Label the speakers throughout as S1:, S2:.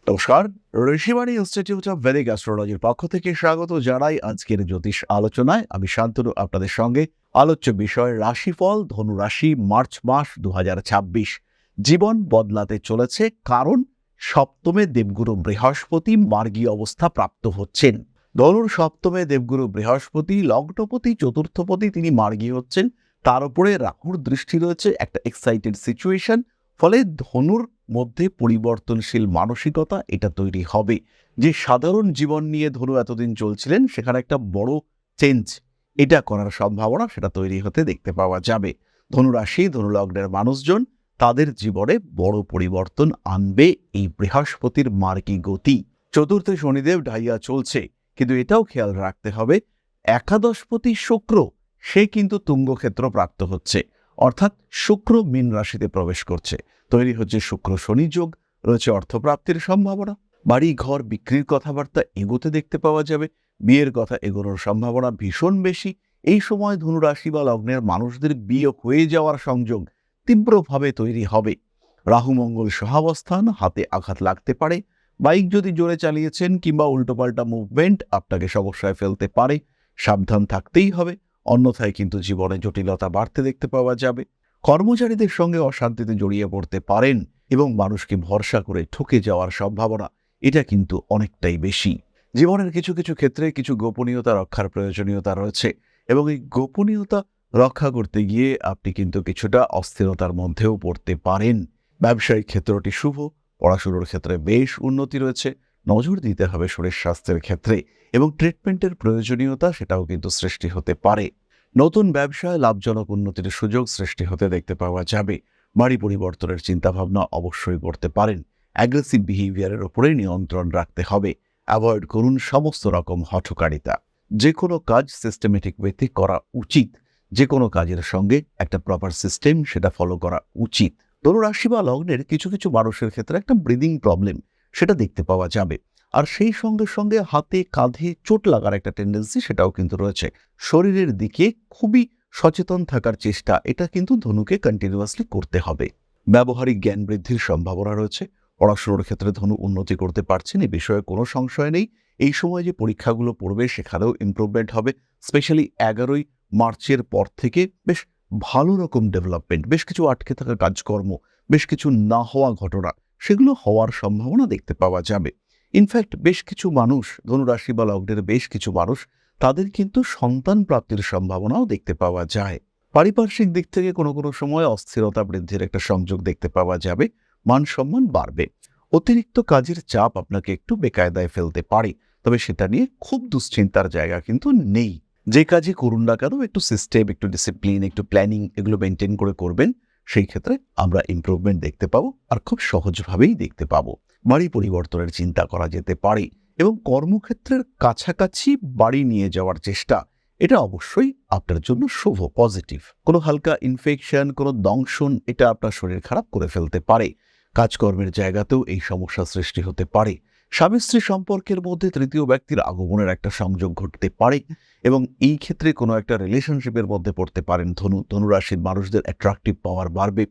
S1: নমস্কার, Rishibani institute of Vedic অ্যাস্ট্রোলজির পক্ষ থেকে স্বাগত জানাই আজকের জ্যোতিষ আলোচনায়। আমি শান্তনু আপনাদের সঙ্গে। আলোচ্য বিষয় রাশিফল ধনুরাশি মার্চ মাস 2026। জীবন বদলাতে চলেছে, কারণ সপ্তমে দেবগুরু বৃহস্পতি মার্গী অবস্থা প্রাপ্ত হচ্ছেন। ধনুর সপ্তমে দেবগুরু বৃহস্পতি লগ্নপতি চতুর্থপতি, তিনি মার্গী হচ্ছেন। তার উপরে রাহুর দৃষ্টি রয়েছে, একটা এক্সাইটেড সিচুয়েশন। ফলে ধনুর মধ্যে পরিবর্তনশীল মানসিকতা এটা তৈরি হবে। যে সাধারণ জীবন নিয়ে ধনু এতদিন চলছিলেন, সেখানে একটা বড় চেঞ্জ এটা করার সম্ভাবনা সেটা তৈরি হতে দেখতে পাওয়া যাবে। ধনুরাশি ধনুলগ্নের মানুষজন তাদের জীবনে বড় পরিবর্তন আনবে এই বৃহস্পতির মার্গী গতি। চতুর্থে শনিদেব ঢাইয়া চলছে, কিন্তু এটাও খেয়াল রাখতে হবে একাদশপতি শুক্র সে কিন্তু তুঙ্গক্ষেত্র প্রাপ্ত হচ্ছে, অর্থাৎ শুক্র মীন রাশিতে প্রবেশ করছে। তৈরি হচ্ছে শুক্র শনি যোগ, রয়েছে অর্থপ্রাপ্তির সম্ভাবনা। বাড়ি ঘর বিক্রির কথাবার্তা এগোতে দেখতে পাওয়া যাবে। বিয়ের কথা এগোনোর সম্ভাবনা ভীষণ বেশি। এই সময় ধনুরাশি বা লগ্নের মানুষদের বিয়ে হয়ে যাওয়ার সংযোগ তীব্রভাবে তৈরি হবে। রাহু মঙ্গল সহাবস্থান, হাতে আঘাত লাগতে পারে। বাইক যদি জোরে চালিয়েছেন কিংবা উল্টোপাল্টা মুভমেন্ট আপনাকে সমস্যায় ফেলতে পারে, সাবধান থাকতেই হবে। অন্যথায় কিন্তু জীবনে জটিলতা বাড়তে দেখতে পাওয়া যাবে। কর্মচারীদের সঙ্গে অশান্তিতে জড়িয়ে পড়তে পারেন এবং মানুষকে ভরসা করে ঠকে যাওয়ার সম্ভাবনা এটা কিন্তু অনেকটাই বেশি। জীবনের কিছু কিছু ক্ষেত্রে কিছু গোপনীয়তা রক্ষার প্রয়োজনীয়তা রয়েছে, এবং এই গোপনীয়তা রক্ষা করতে গিয়ে আপনি কিন্তু কিছুটা অস্থিরতার মধ্যেও পড়তে পারেন। ব্যবসায়িক ক্ষেত্রটি শুভ, পড়াশোনার ক্ষেত্রে বেশ উন্নতি রয়েছে। নজর দিতে হবে শরীর স্বাস্থ্যের ক্ষেত্রে, এবং ট্রিটমেন্টের প্রয়োজনীয়তা সেটাও কিন্তু সৃষ্টি হতে পারে। নতুন ব্যবসায় লাভজনক উন্নতির সুযোগ সৃষ্টি হতে দেখতে পাওয়া যাবে। বাড়ি পরিবর্তনের চিন্তাভাবনা অবশ্যই করতে পারেন। অ্যাগ্রেসিভ বিহেভিয়ারের উপরে নিয়ন্ত্রণ রাখতে হবে। অ্যাভয়েড করুন সমস্ত রকম হঠকারিতা। যে কোনো কাজ সিস্টেমেটিক ওয়েতে করা উচিত। যে কোনো কাজের সঙ্গে একটা প্রপার সিস্টেম সেটা ফলো করা উচিত। ধনুরাশি বা লগ্নের কিছু কিছু মানুষের ক্ষেত্রে একটা ব্রিদিং প্রবলেম সেটা দেখতে পাওয়া যাবে। আর সেই সঙ্গে সঙ্গে হাতে কাঁধে চোট লাগার একটা টেন্ডেন্সি সেটাও কিন্তু রয়েছে। শরীরের দিকে খুবই সচেতন থাকার চেষ্টা এটা কিন্তু ধনুকে কন্টিনিউয়াসলি করতে হবে। ব্যবহারিক জ্ঞান বৃদ্ধির সম্ভাবনা রয়েছে। পড়াশোনার ক্ষেত্রে ধনু উন্নতি করতে পারছেন, এ বিষয়ে কোনো সংশয় নেই। এই সময় যে পরীক্ষাগুলো পড়বে সেখানেও ইমপ্রুভমেন্ট হবে। স্পেশালি 11ই মার্চের পর থেকে বেশ ভালো রকম ডেভেলপমেন্ট, বেশ কিছু আটকে থাকা কাজকর্ম, বেশ কিছু না হওয়া ঘটনা সেগুলো হওয়ার সম্ভাবনা দেখতে পাওয়া যাবে। ইনফ্যাক্ট বেশ কিছু মানুষ, ধনুরাশি বা লগ্নের বেশ কিছু মানুষ, তাদের কিন্তু সন্তান প্রাপ্তির সম্ভাবনাও দেখতে পাওয়া যায়। পারিপার্শ্বিক দিক থেকে কোনো কোনো সময় অস্থিরতা বৃদ্ধির একটা সংযোগ দেখতে পাওয়া যাবে। মান সম্মান বাড়বে। অতিরিক্ত কাজের চাপ আপনাকে একটু বেকায়দায় ফেলতে পারে, তবে সেটা নিয়ে খুব দুশ্চিন্তার জায়গা কিন্তু নেই। যে কাজই করুন না কেন একটু সিস্টেম, একটু ডিসিপ্লিন, একটু প্ল্যানিং এগুলো মেনটেন করে করবেন। সেই ক্ষেত্রে আমরা ইমপ্রুভমেন্ট দেখতে পাবো, আর খুব সহজভাবেই দেখতে পাবো। বাড়ি পরিবর্তনের চিন্তা করা যেতে পারে, এবং কর্মক্ষেত্রের কাছাকাছি বাড়ি নিয়ে যাওয়ার চেষ্টা এটা অবশ্যই আপনার জন্য শুভ, পজিটিভ। কোনো হালকা ইনফেকশন, কোনো দংশন এটা আপনার শরীর খারাপ করে ফেলতে পারে। কাজকর্মের জায়গাতেও এই সমস্যা সৃষ্টি হতে পারে। স্বামী স্ত্রী সম্পর্কের মধ্যে তৃতীয় ব্যক্তির আগমনের একটা সংযোগ ঘটতে পারে, এবং এই ক্ষেত্রে কোনো একটা রিলেশনশিপের মধ্যে পড়তে পারেন। ধনুরাশির মানুষদের অ্যাট্রাকটিভ পাওয়ার বাড়বে।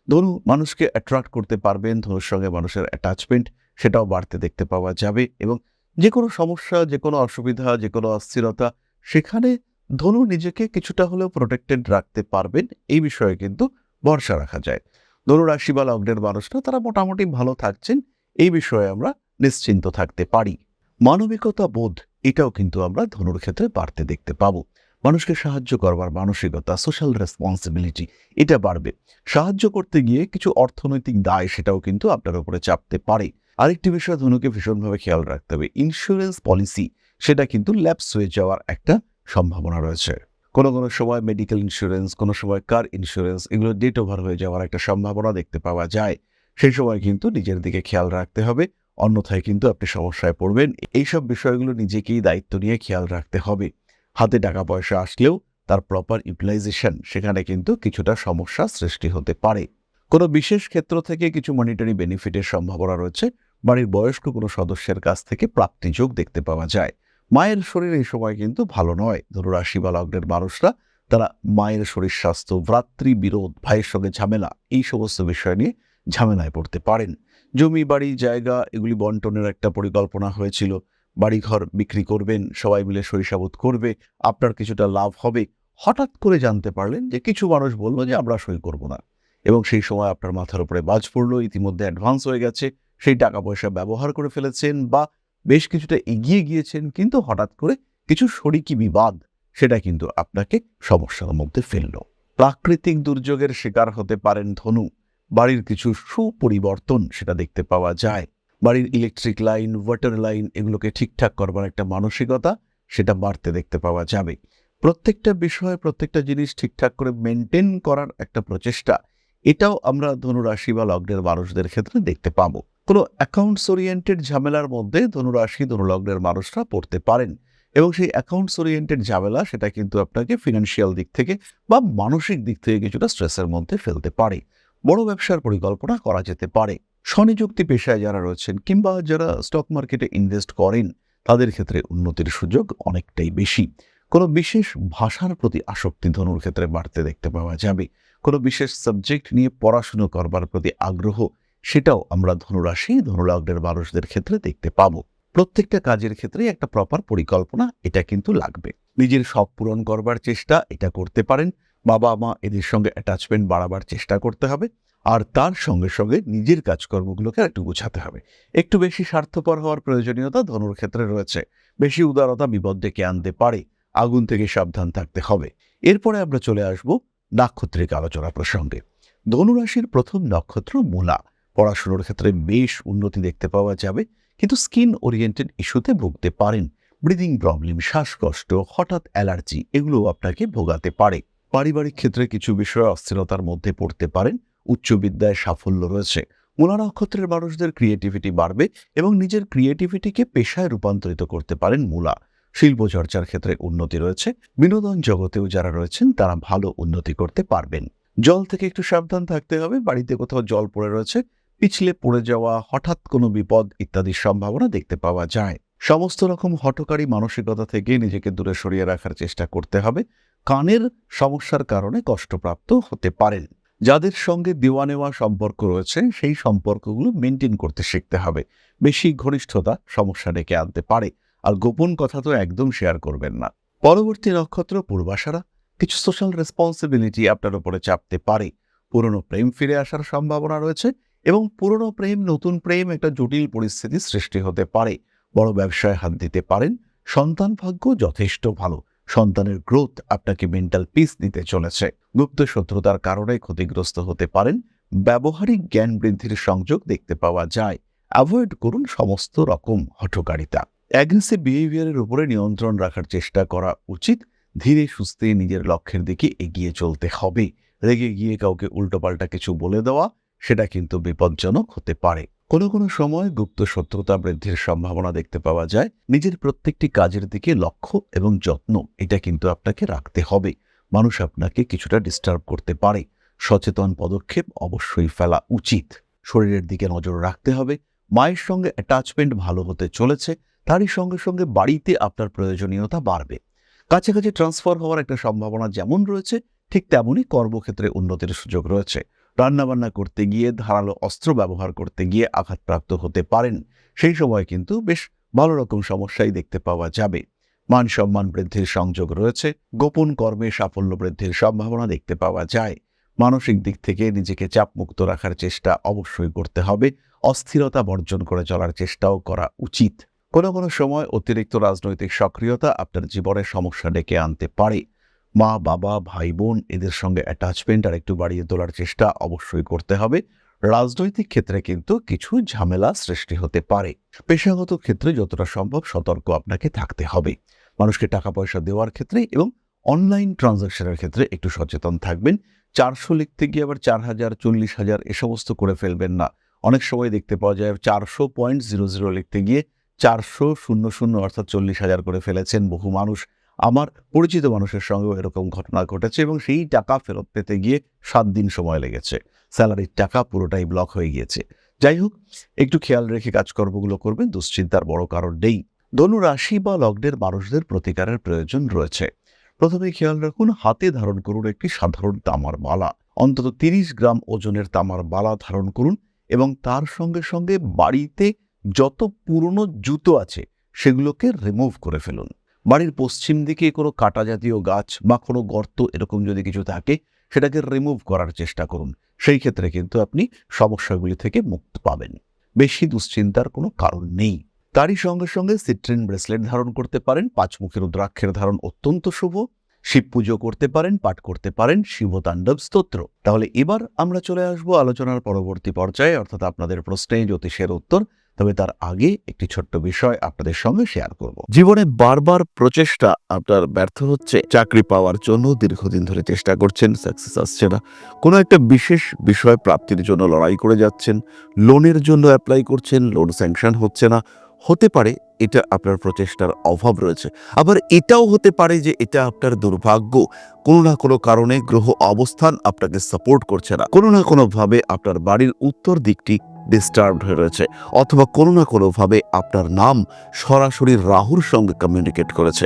S1: ধনু মানুষকে অ্যাট্রাক্ট করতে পারবেন। ধনুর সঙ্গে মানুষের অ্যাটাচমেন্ট সেটাও বাড়তে দেখতে পাওয়া যাবে, এবং যে কোনো সমস্যা, যে কোনো অসুবিধা, যে কোনো অস্থিরতা সেখানে ধনু নিজেকে কিছুটা হলেও প্রোটেক্টেড রাখতে পারবেন। এই বিষয়ে কিন্তু ভরসা রাখা যায়। ধনুরাশি বা লগ্নের মানুষরা তারা মোটামুটি ভালো থাকছেন, এই বিষয়ে আমরা নিশ্চিন্ত থাকতে পারি। মানবিকতা বোধ এটাও কিন্তু আমরা ধনুর ক্ষেত্রে বাড়তে দেখতে পাবো। মানুষকে সাহায্য করবার মানসিকতা, সোশ্যাল রেসপন্সিবিলিটি এটা বাড়বে। সাহায্য করতে গিয়ে কিছু অর্থনৈতিক দায় সেটাও কিন্তু আপনার উপরে চাপতে পারে। আরেকটি বিষয় ধনুকে ভীষণভাবে খেয়াল রাখতে হবে, ইন্স্যুরেন্স পলিসি সেটা কিন্তু ল্যাপস হয়ে যাওয়ার একটা সম্ভাবনা রয়েছে। কোনো কোনো সময় মেডিকেল ইন্স্যুরেন্স, কোনো সময় কার ইন্স্যুরেন্স এগুলো ডেট ওভার হয়ে যাওয়ার একটা সম্ভাবনা দেখতে পাওয়া যায়। সেই সময় কিন্তু নিজের দিকে খেয়াল রাখতে হবে, অন্যথায় কিন্তু আপনি সমস্যায় পড়বেন। এইসব বিষয়গুলো নিজেকেই দায়িত্ব নিয়ে খেয়াল রাখতে হবে। হাতে টাকা পয়সা আসলেও তার প্রপার ইউটিলাইজেশন সেখানে কিন্তু কিছুটা সমস্যা সৃষ্টি হতে পারে। কোনো বিশেষ ক্ষেত্র থেকে কিছু মনিটারি বেনিফিটের সম্ভাবনা রয়েছে। বাড়ির বয়স্ক কোনো সদস্যের কাছ থেকে প্রাপ্তিযোগ দেখতে পাওয়া যায়। মায়ের শরীর এই সময় কিন্তু ভালো নয়। ধনুরাশি বা লগ্নের মানুষরা তারা মায়ের শরীর স্বাস্থ্য, ভ্রাতৃ বিরোধ, ভাইয়ের সঙ্গে ঝামেলা এই সমস্ত বিষয় নিয়ে ঝামেলায় পড়তে পারেন। জমি বাড়ি জায়গা এগুলি বন্টনের একটা পরিকল্পনা হয়েছিল, বাড়িঘর বিক্রি করবেন, সবাই মিলে সরিষাবোত করবে, আপনার কিছুটা লাভ হবে। হঠাৎ করে জানতে পারলেন যে কিছু মানুষ বলল যে আমরা সই করব না, এবং সেই সময় আপনার মাথার উপরে বাজ পড়লো, ইতিমধ্যে অ্যাডভান্স হয়ে গেছে, সেই টাকা পয়সা ব্যবহার করে ফেলেছেন বা বেশ কিছুটা এগিয়ে গিয়েছেন, কিন্তু হঠাৎ করে কিছু শরিকি বিবাদ সেটা কিন্তু আপনাকে সমস্যার মধ্যে ফেলল। প্রাকৃতিক দুর্যোগের শিকার হতে পারেন ধনু, বাড়ির কিছু সুপরিবর্তন সেটা দেখতে পাওয়া যায়। বাড়ির ইলেকট্রিক লাইন, ওয়াটার লাইন এগুলোকে ঠিকঠাক করবার একটা মানসিকতা সেটা বাড়তে দেখতে পাওয়া যাবে। প্রত্যেকটা বিষয়, প্রত্যেকটা জিনিস ঠিকঠাক করে মেনটেন করার একটা প্রচেষ্টা, এটাও আমরা ধনুরাশি বা লগ্নের মানুষদের ক্ষেত্রে দেখতে পাবো। কোনো অ্যাকাউন্টস ওরিয়েন্টেড ঝামেলার মধ্যে ধনুরাশি ধনুলগ্নের মানুষরা পড়তে পারেন, এবং সেই অ্যাকাউন্টস ওরিয়েন্টেড ঝামেলা সেটা কিন্তু আপনাকে ফিনান্সিয়াল দিক থেকে বা মানসিক দিক থেকে কিছুটা স্ট্রেসের মধ্যে ফেলতে পারে। বড় ব্যবসার পরিকল্পনা করা যেতে পারে। স্বনিযুক্তি পেশায় যারা রয়েছেন কিংবা যারা স্টক মার্কেটে ইনভেস্ট করেন, তাদের ক্ষেত্রে উন্নতির সুযোগ অনেকটাই বেশি। কোনো বিশেষ ভাষার প্রতি আসক্তি ধনুর ক্ষেত্রে বাড়তে দেখতে পাওয়া যাবে। কোনো বিশেষ সাবজেক্ট নিয়ে পড়াশুনো করবার প্রতি আগ্রহ, সেটাও আমরা ধনুরাশি ধনুলগ্নের মানুষদের ক্ষেত্রে দেখতে পাবো। প্রত্যেকটা কাজের ক্ষেত্রে একটা প্রপার পরিকল্পনা এটা কিন্তু লাগবে। নিজের শখ পূরণ করবার চেষ্টা এটা করতে পারেন, বাবা মা এদের সঙ্গে অ্যাটাচমেন্ট বাড়াবার চেষ্টা করতে হবে, আর তার সঙ্গে সঙ্গে নিজের কাজকর্মগুলোকে একটু গুছাতে হবে। একটু বেশি স্বার্থপর হওয়ার প্রয়োজনীয়তা ধনুর ক্ষেত্রে রয়েছে। বেশি উদারতা বিপদ ডেকে আনতে পারে, আগুন থেকে সাবধান থাকতে হবে। এরপরে আমরা চলে আসব নাক্ষত্রিক আলোচনা প্রসঙ্গে। ধনুরাশির প্রথম নক্ষত্র মূলা। পড়াশোনার ক্ষেত্রে বেশ উন্নতি দেখতে পাওয়া যাবে, কিন্তু স্কিন ওরিয়েন্টেড ইস্যুতে ভুগতে পারেন। ব্রিদিং প্রবলেম, শ্বাসকষ্ট, হঠাৎ অ্যালার্জি এগুলো আপনাকে ভোগাতে পারে। পারিবারিক ক্ষেত্রে কিছু বিষয়ে অস্থিরতার মধ্যে পড়তে পারেন। উচ্চ বিদ্যায় সাফল্য রয়েছে। মূলা নক্ষত্রের মানুষদের ক্রিয়েটিভিটি বাড়বে এবং নিজের ক্রিয়েটিভিটিকে পেশায় রূপান্তরিত করতে পারেন মূলা। শিল্প চর্চার ক্ষেত্রে উন্নতি রয়েছে। বিনোদন জগতেও যারা রয়েছেন তারা ভালো উন্নতি করতে পারবেন। জল থেকে একটু সাবধান থাকতে হবে। বাড়িতে কোথাও জল পড়ে রয়েছে, পিছলে পড়ে যাওয়া, হঠাৎ কোনো বিপদ ইত্যাদির সম্ভাবনা দেখতে পাওয়া যায়। সমস্ত রকম হঠকারী মানসিকতা থেকে নিজেকে দূরে সরিয়ে রাখার চেষ্টা করতে হবে। কানের সমস্যার কারণে কষ্টপ্রাপ্ত হতে পারেন। যাদের সঙ্গে দেওয়া নেওয়া সম্পর্ক রয়েছে সেই সম্পর্কগুলো মেনটেন করতে শিখতে হবে। বেশি ঘনিষ্ঠতা সমস্যা ডেকে আনতে পারে, আর গোপন কথা তো একদম শেয়ার করবেন না। পরবর্তী নক্ষত্র পূর্বাষাঢ়া। কিছু সোশ্যাল রেসপন্সিবিলিটি আপনার উপরে চাপতে পারে। পুরনো প্রেম ফিরে আসার সম্ভাবনা রয়েছে, এবং পুরনো প্রেম নতুন প্রেম একটা জটিল পরিস্থিতি সৃষ্টি হতে পারে। বড় ব্যবসায় হাত দিতে পারেন। সন্তান ভাগ্য যথেষ্ট ভালো। সন্তানের গ্রোথ আপনাকে মেন্টাল পিস দিতে চলেছে। গুপ্ত শত্রুতার কারণে ক্ষতিগ্রস্ত হতে পারেন। ব্যবহারিক জ্ঞান বৃদ্ধির সংযোগ দেখতে পাওয়া যায়। অ্যাভয়েড করুন সমস্ত রকম হঠকারিতা। অ্যাগ্রেসিভ বিহেভিয়ারের উপরে নিয়ন্ত্রণ রাখার চেষ্টা করা উচিত। ধীরে সুস্থে নিজের লক্ষ্যের দিকে এগিয়ে চলতে হবে। রেগে গিয়ে কাউকে উল্টোপাল্টা কিছু বলে দেওয়া সেটা কিন্তু বিপজ্জনক হতে পারে। কোনো কোনো সময় গুপ্ত শত্রুতা বৃদ্ধির সম্ভাবনা দেখতে পাওয়া যায়। নিজের প্রত্যেকটি কাজের দিকে লক্ষ্য এবং যত্ন এটা কিন্তু আপনাকে রাখতে হবে। মানুষ আপনাকে কিছুটা ডিস্টার্ব করতে পারে। সচেতন পদক্ষেপ অবশ্যই ফেলা উচিত। শরীরের দিকে নজর রাখতে হবে। মায়ের সঙ্গে অ্যাটাচমেন্ট ভালো হতে চলেছে, তারই সঙ্গে সঙ্গে বাড়িতে আপনার প্রয়োজনীয়তা বাড়বে। কাছাকাছি ট্রান্সফার হওয়ার একটা সম্ভাবনা যেমন রয়েছে, ঠিক তেমনই কর্মক্ষেত্রে উন্নতির সুযোগ রয়েছে। রান্নাবান্না করতে গিয়ে, ধারালো অস্ত্র ব্যবহার করতে গিয়ে আঘাতপ্রাপ্ত হতে পারেন। সেই সময় কিন্তু বেশ ভালো রকম সমস্যাই দেখতে পাওয়া যাবে। মান সম্মান বৃদ্ধির সংযোগ রয়েছে। গোপন কর্মে সাফল্য বৃদ্ধির সম্ভাবনা দেখতে পাওয়া যায়। মানসিক দিক থেকে নিজেকে চাপমুক্ত রাখার চেষ্টা অবশ্যই করতে হবে। অস্থিরতা বর্জন করে চলার চেষ্টাও করা উচিত। কোনো কোনো সময় অতিরিক্ত রাজনৈতিক সক্রিয়তা আপনার জীবনে সমস্যা ডেকে আনতে পারে। মা বাবা ভাই বোন এদের সঙ্গে অ্যাটাচমেন্ট আর একটু বাড়িয়ে তোলার চেষ্টা অবশ্যই করতে হবে। রাজনৈতিক ক্ষেত্রে কিন্তু কিছু ঝামেলা সৃষ্টি হতে পারে। পেশাগত ক্ষেত্রে যতটা সম্ভব সতর্ক আপনাকে থাকতে হবে। মানুষকে টাকা পয়সা দেওয়ার ক্ষেত্রে এবং অনলাইন ট্রানজাকশনের ক্ষেত্রে একটু সচেতন থাকবেন। 400 লিখতে গিয়ে আবার 4000 40,000 এ সমস্ত করে ফেলবেন না। অনেক সময় দেখতে পাওয়া যায় 400.00 লিখতে গিয়ে 400.00 অর্থাৎ 40,000 করে ফেলেছেন বহু মানুষ। আমার পরিচিত মানুষের সঙ্গেও এরকম ঘটনা ঘটেছে, এবং সেই টাকা ফেরত পেতে গিয়ে 7 দিন সময় লেগেছে। স্যালারির টাকা পুরোটাই ব্লক হয়ে গিয়েছে। যাই হোক, একটু খেয়াল রেখে কাজকর্মগুলো করবেন, দুশ্চিন্তার বড় কারণ নেই। ধনু রাশি বা লগ্নের মানুষদের প্রতিকারের প্রয়োজন রয়েছে। প্রথমে খেয়াল রাখুন, হাতে ধারণ করুন একটি সাধারণ তামার বালা। অন্তত 30 গ্রাম ওজনের তামার বালা ধারণ করুন এবং তার সঙ্গে সঙ্গে বাড়িতে যত পুরনো জুতো আছে সেগুলোকে রিমুভ করে ফেলুন। বাড়ির পশ্চিম দিকে কোনো কাটা জাতীয় গাছ বা কোনো গর্ত এরকম যদি কিছু থাকে সেটাকে রিমুভ করার চেষ্টা করুন। সেই ক্ষেত্রে কিন্তু আপনি সমস্যাগুলি থেকে মুক্তি পাবেন। বেশি দুশ্চিন্তার কোনো কারণ নেই। তারই সঙ্গে সঙ্গে সিট্রিন ব্রেসলেট ধারণ করতে পারেন। পাঁচমুখী রুদ্রাক্ষের ধারণ অত্যন্ত শুভ। শিব পুজো করতে পারেন, পাঠ করতে পারেন শিবতাণ্ডব স্তোত্র। তাহলে এবার আমরা চলে আসবো আলোচনার পরবর্তী পর্যায়ে, অর্থাৎ আপনাদের প্রশ্নে জ্যোতিষের উত্তর। তবে তার আগে একটি ছোট্ট বিষয় আপনাদের সঙ্গে শেয়ার করব। জীবনে বারবার প্রচেষ্টা আপনার ব্যর্থ হচ্ছে। চাকরি পাওয়ার জন্য দীর্ঘদিন ধরে চেষ্টা করছেন, সাকসেস আসছে না। কোনো একটা বিশেষ বিষয় প্রাপ্তির জন্য লড়াই করে যাচ্ছেন, লোনের জন্য অ্যাপ্লাই করছেন, লোন স্যাংশন হচ্ছে না। হতে পারে এটা আপনার প্রচেষ্টার অভাব রয়েছে, আবার এটাও হতে পারে যে এটা আপনার দুর্ভাগ্য। কোনো না কোনো কারণে গ্রহ অবস্থান আপনাকে সাপোর্ট করছে না। কোনো না কোনোভাবে আপনার বাড়ির উত্তর দিকটি ডিস্টার্বড হয়ে রয়েছে, অথবা কোনো না কোনোভাবে আপনার নাম সরাসরি রাহুর সঙ্গে কমিউনিকেট করেছে।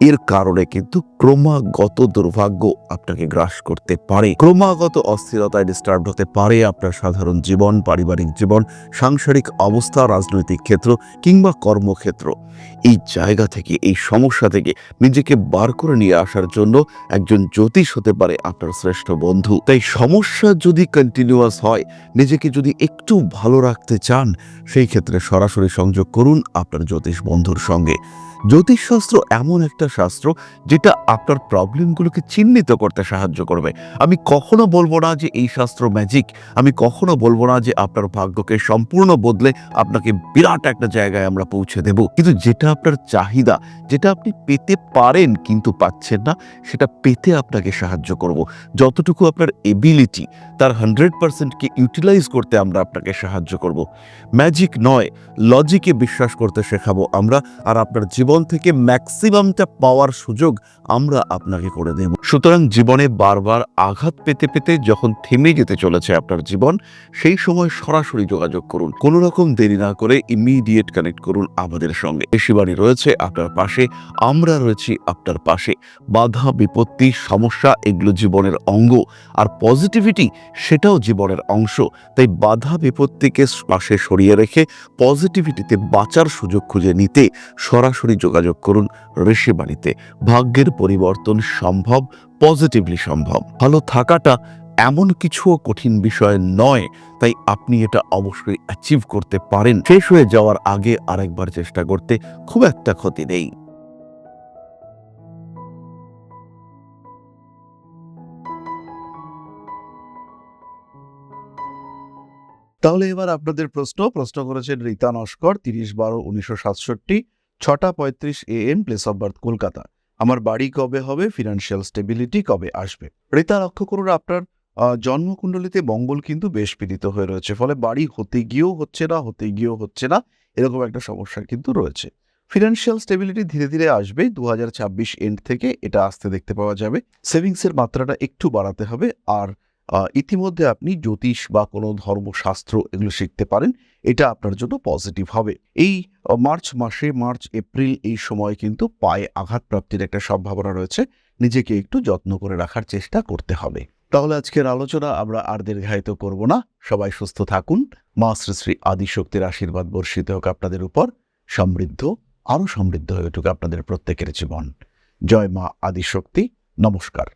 S1: এর কারণে কিন্তু ক্রমাগত দুর্ভাগ্য আপনাকে গ্রাস করতে পারে। ক্রমাগত অস্থিরতায় ডিস্টার্বড হতে পারে আপনার সাধারণ জীবন, পারিবারিক জীবন, সাংসারিক অবস্থা, রাজনৈতিক ক্ষেত্র কিংবা কর্মক্ষেত্র। এই জায়গা থেকে, এই সমস্যা থেকে নিজেকে বার করে নিয়ে আসার জন্য একজন জ্যোতিষ হতে পারে আপনার শ্রেষ্ঠ বন্ধু। তাই সমস্যা যদি কন্টিনিউয়াস হয়, নিজেকে যদি একটু ভালো রাখতে চান, সেই ক্ষেত্রে সরাসরি সংযোগ করুন আপনার জ্যোতিষ বন্ধুর সঙ্গে। জ্যোতিষশাস্ত্র এমন একটা শাস্ত্র যেটা আপনার প্রবলেমগুলোকে চিহ্নিত করতে সাহায্য করবে। আমি কখনো বলবো না যে এই শাস্ত্র ম্যাজিক, আমি কখনো বলবো না যে আপনার ভাগ্যকে সম্পূর্ণ বদলে আপনাকে বিরাট একটা জায়গায় আমরা পৌঁছে দেব, কিন্তু যেটা আপনার চাহিদা, যেটা আপনি পেতে পারেন কিন্তু পাচ্ছেন না, সেটা পেতে আপনাকে সাহায্য করব। যতটুকু আপনার এবিলিটি, তার 100%কে ইউটিলাইজ করতে আমরা আপনাকে সাহায্য করব। ম্যাজিক নয়, লজিকে বিশ্বাস করতে শেখাবো আমরা, আর আপনার জীবন থেকে ম্যাক্সিমামটা পাওয়ার সুযোগ আমরা আপনাকে করে দেব। সুতরাং জীবনে বারবার আঘাত পেতে পেতে যখন থেমে যেতে চলেছে আপনার জীবন, সেই সময় সরাসরি যোগাযোগ করুন। কোনো রকম দেরি না করে ইমিডিয়েট কানেক্ট করুন আমাদের সঙ্গে। ঋষিবাণী রয়েছে আপনার পাশে, আমরা রয়েছি আপনার পাশে। বাধা, বিপত্তি, সমস্যা এগুলো জীবনের অঙ্গ, আর পজিটিভিটি সেটাও জীবনের অংশ। তাই বাধা বিপত্তিকে পাশে সরিয়ে রেখে পজিটিভিটিতে বাঁচার সুযোগ খুঁজে নিতে সরাসরি যোগাযোগ করুন ঋষিবাণীতে। ভাগ্যের পরিবর্তন সম্ভব, পজিটিভলি সম্ভব। ভালো থাকাটা এমন কিছুও কঠিন বিষয় নয়, তাই আপনি এটা অবশ্যই অ্যাচিভ করতে পারেন। শেষ হয়ে যাওয়ার আগে আরেকবার চেষ্টা করতে খুব একটা ক্ষতি নেই। তাহলে এবার আপনাদের প্রশ্ন করেছেন Rita Naskar, 30/12/1967, 6:35 AM, place of birth Kolkata. আমার বাড়ি কবে হবে, ফিনান্সিয়াল স্টেবিলিটি কবে আসবে? রীতা, লক্ষ্য করুন আপনার জন্মকুণ্ডলিতে মঙ্গল কিন্তু বেশ পীড়িত হয়ে রয়েছে, ফলে বাড়ি হতে গিয়েও হচ্ছে না, এরকম একটা সমস্যা কিন্তু রয়েছে। ফিনান্সিয়াল স্টেবিলিটি ধীরে ধীরে আসবে, 2026 এন্ড থেকে এটা আসতে দেখতে পাওয়া যাবে। সেভিংসের মাত্রাটা একটু বাড়াতে হবে, আর ইতিমধ্যে আপনি জ্যোতিষ বা কোনো ধর্মশাস্ত্র এগুলো শিখতে পারেন, এটা আপনার জন্য পজিটিভ হবে। এই মার্চ মাসে, মার্চ এপ্রিল এই সময় কিন্তু পায়ে আঘাত প্রাপ্তির একটা সম্ভাবনা রয়েছে, নিজেকে একটু যত্ন করে রাখার চেষ্টা করতে হবে। তাহলে আজকের আলোচনা আমরা আর দীর্ঘায়িত করব না। সবাই সুস্থ থাকুন, মা শ্রী শ্রী আদিশক্তির আশীর্বাদ বর্ষিত হোক আপনাদের উপর। আরো সমৃদ্ধ হয়ে উঠুক আপনাদের প্রত্যেকের জীবন। জয় মা আদিশক্তি। নমস্কার।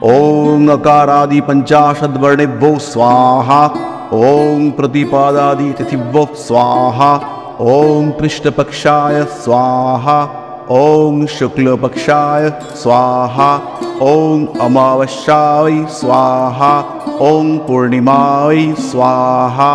S1: ओम अकारादि पंचाशद्वर्णेभ्यो स्वाहा। ओम प्रतिपादादि तिथिभ्यो स्वाहा। ओम कृष्णपक्षाय स्वाहा। ओम शुक्लपक्षाय स्वाहा। ओम अमावस्याय स्वाहा। ओम पूर्णिमाय स्वाहा।